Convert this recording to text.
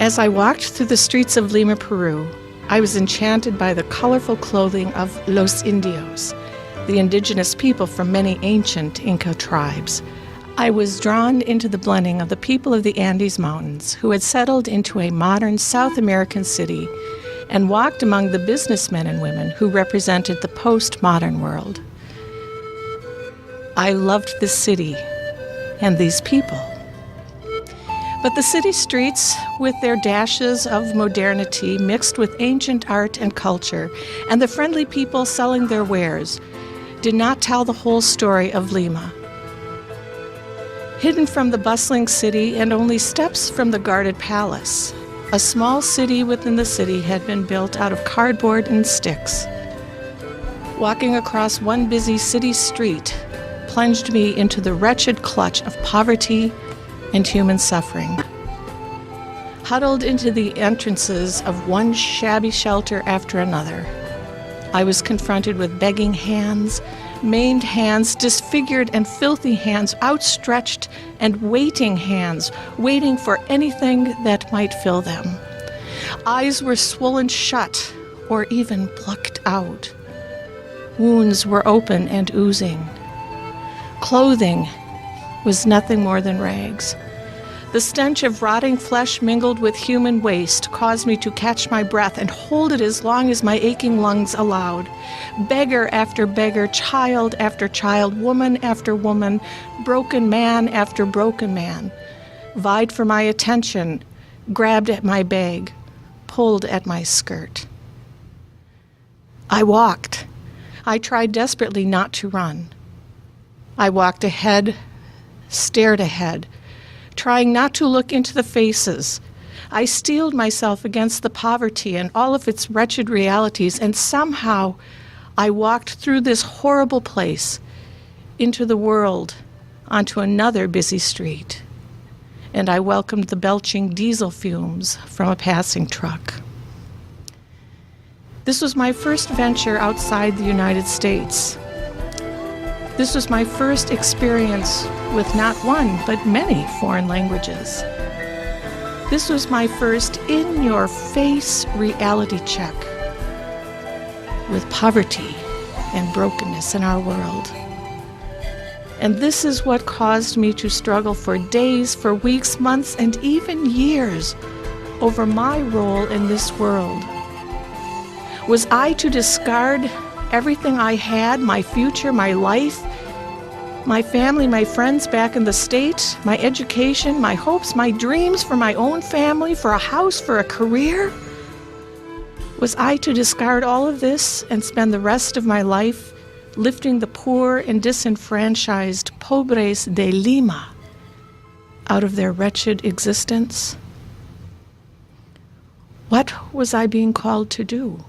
As I walked through the streets of Lima, Peru, I was enchanted by the colorful clothing of Los Indios, the indigenous people from many ancient Inca tribes. I was drawn into the blending of the people of the Andes Mountains who had settled into a modern South American city and walked among the businessmen and women who represented the postmodern world. I loved this city and these people. But the city streets, with their dashes of modernity mixed with ancient art and culture, and the friendly people selling their wares, did not tell the whole story of Lima. Hidden from the bustling city and only steps from the guarded palace, a small city within the city had been built out of cardboard and sticks. Walking across one busy city street plunged me into the wretched clutch of poverty and human suffering. Huddled into the entrances of one shabby shelter after another, I was confronted with begging hands, maimed hands, disfigured and filthy hands, outstretched and waiting hands, waiting for anything that might fill them. Eyes were swollen shut or even plucked out. Wounds were open and oozing. Clothing was nothing more than rags. The stench of rotting flesh mingled with human waste caused me to catch my breath and hold it as long as my aching lungs allowed. Beggar after beggar, child after child, woman after woman, broken man after broken man, vied for my attention, grabbed at my bag, pulled at my skirt. I walked. I tried desperately not to run. I walked ahead, stared ahead, trying not to look into the faces. I steeled myself against the poverty and all of its wretched realities, and somehow I walked through this horrible place into the world, onto another busy street, and I welcomed the belching diesel fumes from a passing truck. This was my first venture outside the United States. This was my first experience with not one, but many foreign languages. This was my first in-your-face reality check with poverty and brokenness in our world. And this is what caused me to struggle for days, for weeks, months, and even years over my role in this world. Was I to discard everything I had, my future, my life, my family, my friends back in the States, my education, my hopes, my dreams for my own family, for a house, for a career? Was I to discard all of this and spend the rest of my life lifting the poor and disenfranchised pobres de Lima out of their wretched existence? What was I being called to do?